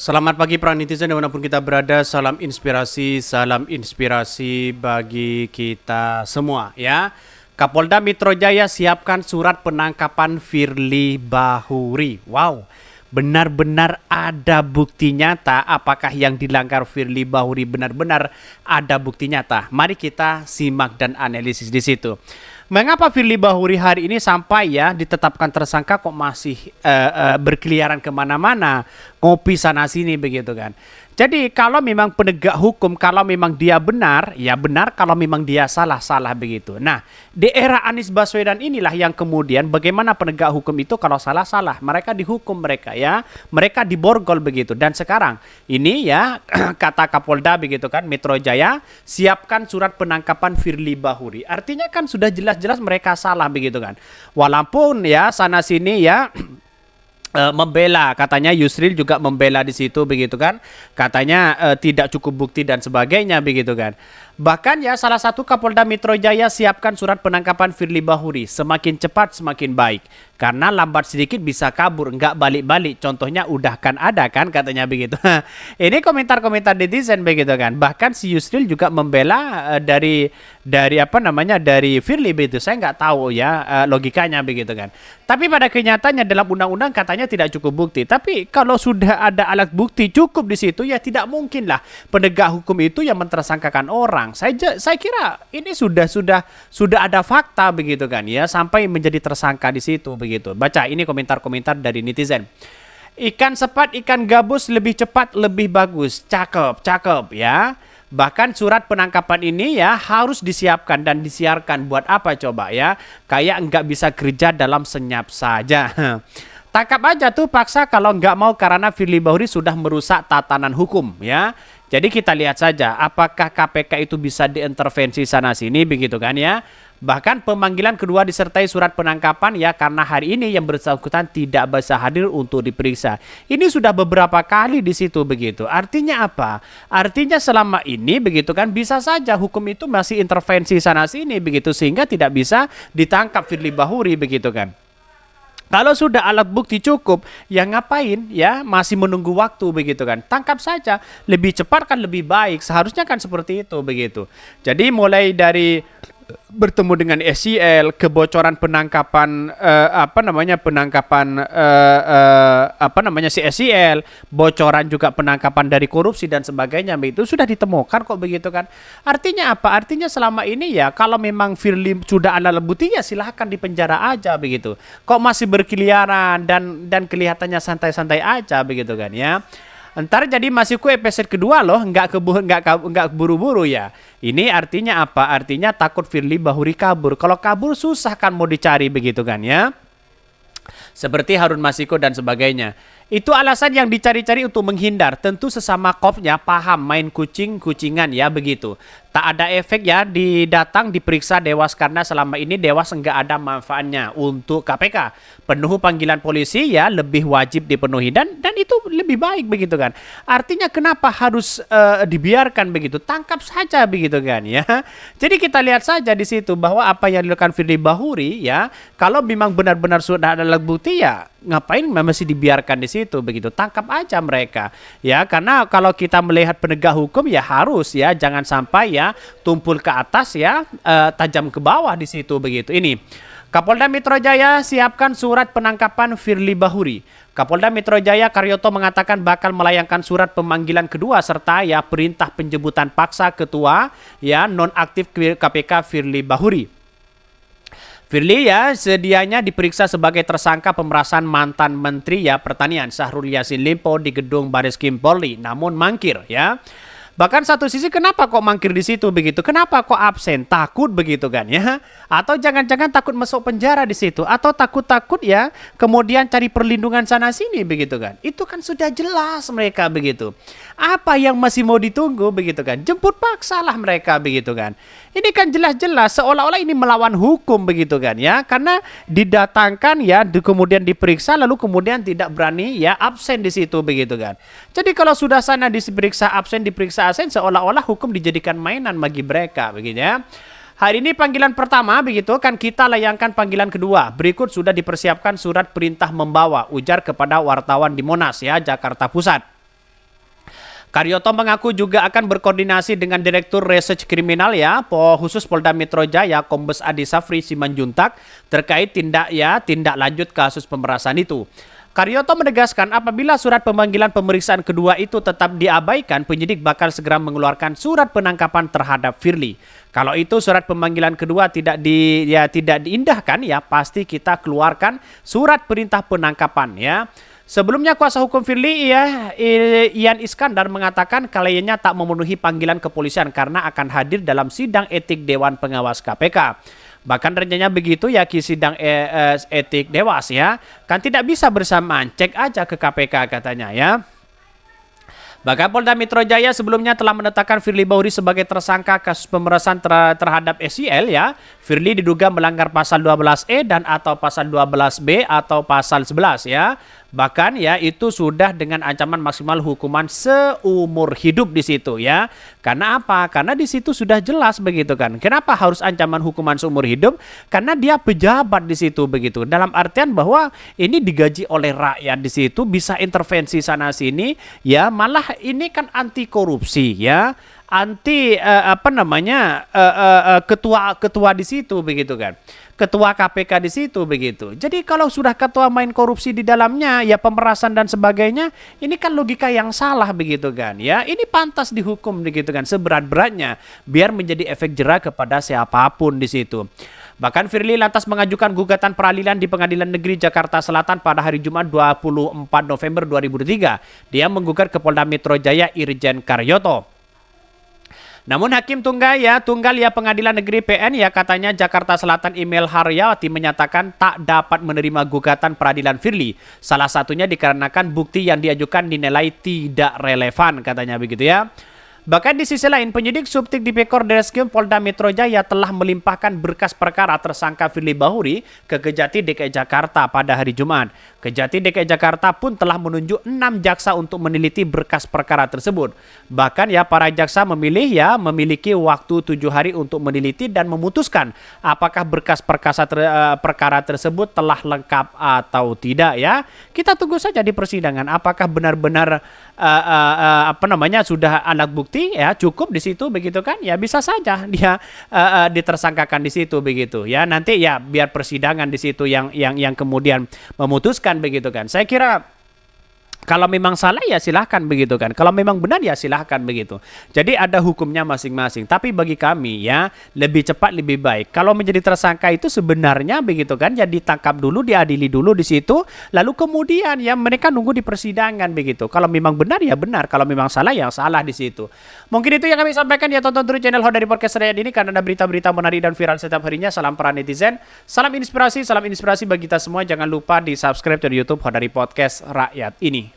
Selamat pagi para netizen dimanapun kita berada, salam inspirasi bagi kita semua ya. Kapolda Metro Jaya siapkan surat penangkapan Firly Bahuri. Wow, benar-benar ada bukti nyata apakah yang dilanggar Firly Bahuri benar-benar ada bukti nyata. Mari kita simak dan analisis di situ. Mengapa Firly Bahuri hari ini sampai ya ditetapkan tersangka kok masih berkeliaran kemana-mana, ngopi sana sini begitu kan. Jadi kalau memang penegak hukum, kalau memang dia benar, ya benar, kalau memang dia salah, salah begitu. Nah, di era Anies Baswedan inilah yang kemudian bagaimana penegak hukum itu kalau salah, salah. Mereka dihukum mereka ya, mereka diborgol begitu. Dan sekarang ini ya kata Kapolda begitu kan, Metro Jaya siapkan surat penangkapan Firly Bahuri. Artinya kan sudah jelas-jelas mereka salah begitu kan. Walaupun ya sana sini ya membela, katanya Yusril juga membela di situ begitu kan, katanya tidak cukup bukti dan sebagainya begitu kan. Bahkan ya salah satu Kapolda Metro Jaya siapkan surat penangkapan Firly Bahuri, semakin cepat semakin baik karena lambat sedikit bisa kabur, nggak balik-balik, contohnya udah kan ada kan katanya begitu. Ini komentar-komentar netizen begitu kan. Bahkan si Yusril juga membela dari apa namanya, dari Firly begitu. Saya nggak tahu ya logikanya begitu kan. Tapi pada kenyataannya dalam undang-undang katanya tidak cukup bukti. Tapi kalau sudah ada alat bukti cukup di situ ya tidak mungkin lah penegak hukum itu yang mentersangkakan orang. Saya kira ini sudah ada fakta begitu kan ya sampai menjadi tersangka di situ begitu. Baca ini komentar-komentar dari netizen. Ikan sepat, ikan gabus lebih cepat, lebih bagus. Cakep, cakep ya. Bahkan surat penangkapan ini ya harus disiapkan dan disiarkan buat apa coba ya? Kayak nggak bisa kerja dalam senyap saja. Tangkap aja tuh paksa kalau nggak mau karena Firly Bahuri sudah merusak tatanan hukum ya. Jadi kita lihat saja apakah KPK itu bisa diintervensi sana sini begitu kan ya. Bahkan pemanggilan kedua disertai surat penangkapan ya karena hari ini yang bersangkutan tidak bisa hadir untuk diperiksa. Ini sudah beberapa kali di situ begitu. Artinya apa? Artinya selama ini begitu kan bisa saja hukum itu masih intervensi sana sini begitu sehingga tidak bisa ditangkap Firly Bahuri begitu kan. Kalau sudah alat bukti cukup, ya ngapain ya masih menunggu waktu begitu kan. Tangkap saja, lebih cepat kan lebih baik. Seharusnya kan seperti itu begitu. Jadi mulai dari bertemu dengan SCL, kebocoran penangkapan si SCL, bocoran juga penangkapan dari korupsi dan sebagainya itu sudah ditemukan kok begitu kan. Artinya apa? Artinya selama ini ya kalau memang Firly sudah ada bukti ya silahkan dipenjara aja begitu. Kok masih berkeliaran dan kelihatannya santai-santai aja begitu kan ya. Ntar jadi masih ku episode kedua loh, nggak buru-buru ya. Ini artinya apa? Artinya takut Firly Bahuri kabur. Kalau kabur susah kan mau dicari begitu kan ya. Seperti Harun Masiku dan sebagainya. Itu alasan yang dicari-cari untuk menghindar. Tentu sesama kopnya paham main kucing-kucingan ya begitu. Tak ada efek ya didatang diperiksa Dewas karena selama ini Dewas enggak ada manfaatnya untuk KPK. Penuh panggilan polisi ya lebih wajib dipenuhi dan itu lebih baik begitu kan. Artinya kenapa harus dibiarkan begitu? Tangkap saja begitu kan ya. Jadi kita lihat saja di situ bahwa apa yang dilakukan Firly Bahuri ya kalau memang benar-benar sudah ada alat bukti ya ngapain masih dibiarkan di situ begitu, tangkap aja mereka ya karena kalau kita melihat penegak hukum ya harus ya jangan sampai ya tumpul ke atas ya tajam ke bawah di situ begitu. Ini Kapolda Metro Jaya siapkan surat penangkapan Firly Bahuri. Kapolda Metro Jaya Karyoto mengatakan bakal melayangkan surat pemanggilan kedua serta ya perintah penjemputan paksa ketua ya nonaktif KPK Firly Bahuri. Firly ya sedianya diperiksa sebagai tersangka pemerasan mantan Menteri ya Pertanian Syahrul Yassin Limpo di gedung Barreskrim Polri, namun mangkir ya. Bahkan satu sisi kenapa kok mangkir di situ begitu? Kenapa kok absen? Takut begitu kan ya? Atau jangan-jangan takut masuk penjara di situ? Atau takut-takut ya kemudian cari perlindungan sana sini begitu kan? Itu kan sudah jelas mereka begitu. Apa yang masih mau ditunggu begitu kan? Jemput paksa lah mereka begitu kan? Ini kan jelas-jelas seolah-olah ini melawan hukum begitu kan ya? Karena didatangkan ya kemudian diperiksa lalu kemudian tidak berani ya absen di situ begitu kan? Jadi kalau sudah sana diperiksa absen diperiksa absen seolah-olah hukum dijadikan mainan bagi mereka begitu ya. Hari ini panggilan pertama begitu kan kita layangkan panggilan kedua. Berikut sudah dipersiapkan surat perintah membawa ujar kepada wartawan di Monas ya Jakarta Pusat. Karyoto mengaku juga akan berkoordinasi dengan Direktur Research Kriminal khusus Polda Metro Jaya Kombes Adi Safri Simanjuntak terkait tindak lanjut kasus pemerasan itu. Karyoto menegaskan apabila surat pemanggilan pemeriksaan kedua itu tetap diabaikan, penyidik bakal segera mengeluarkan surat penangkapan terhadap Firly. Kalau itu surat pemanggilan kedua tidak diindahkan, pasti kita keluarkan surat perintah penangkapan Sebelumnya kuasa hukum Firly Ian Iskandar mengatakan kliennya tak memenuhi panggilan kepolisian karena akan hadir dalam sidang etik Dewan Pengawas KPK. Bahkan rencananya begitu ki sidang etik Dewas kan tidak bisa bersamaan, cek aja ke KPK katanya Bahkan Polda Metro Jaya sebelumnya telah menetapkan Firly Bahuri sebagai tersangka kasus pemerasan terhadap SIL Firly diduga melanggar pasal 12E dan atau pasal 12B atau pasal 11 Bahkan itu sudah dengan ancaman maksimal hukuman seumur hidup di situ Karena apa? Karena di situ sudah jelas begitu kan. Kenapa harus ancaman hukuman seumur hidup? Karena dia pejabat di situ begitu. Dalam artian bahwa ini digaji oleh rakyat di situ, bisa intervensi sana sini malah ini kan anti korupsi anti ketua di situ begitu kan. Ketua KPK di situ begitu. Jadi kalau sudah ketua main korupsi di dalamnya pemerasan dan sebagainya, ini kan logika yang salah begitu kan Ini pantas dihukum begitu kan seberat-beratnya biar menjadi efek jera kepada siapapun di situ. Bahkan Firly lantas mengajukan gugatan peradilan di Pengadilan Negeri Jakarta Selatan pada hari Jumat 24 November 2003. Dia menggugat ke Polda Metro Jaya Irjen Karyoto. Namun Hakim Tunggal Pengadilan Negeri PN katanya Jakarta Selatan Email Haryawati menyatakan tak dapat menerima gugatan peradilan Firly. Salah satunya dikarenakan bukti yang diajukan dinilai tidak relevan katanya begitu Bahkan di sisi lain, penyidik Subtik Dipekor Direskrim Polda Metro Jaya telah melimpahkan berkas perkara tersangka Firly Bahuri ke Kejati DKI Jakarta pada hari Jumat. Kejati DKI Jakarta pun telah menunjuk 6 jaksa untuk meneliti berkas perkara tersebut. Bahkan para jaksa memiliki waktu 7 hari untuk meneliti dan memutuskan apakah berkas perkara tersebut telah lengkap atau tidak Kita tunggu saja di persidangan apakah benar-benar sudah alat bukti cukup di situ begitu kan bisa saja dia ditersangkakan di situ begitu nanti biar persidangan di situ yang kemudian memutuskan begitu kan. Saya kira kalau memang salah silahkan begitu kan. Kalau memang benar silahkan begitu. Jadi ada hukumnya masing-masing. Tapi bagi kami lebih cepat lebih baik. Kalau menjadi tersangka itu sebenarnya begitu kan ditangkap dulu, diadili dulu di situ, lalu kemudian mereka nunggu di persidangan begitu. Kalau memang benar benar, kalau memang salah salah di situ. Mungkin itu yang kami sampaikan tonton terus channel Hodari Podcast Rakyat ini karena ada berita-berita menarik dan viral setiap harinya. Salam para netizen, salam inspirasi bagi kita semua. Jangan lupa di subscribe di YouTube Hodari Podcast Rakyat ini.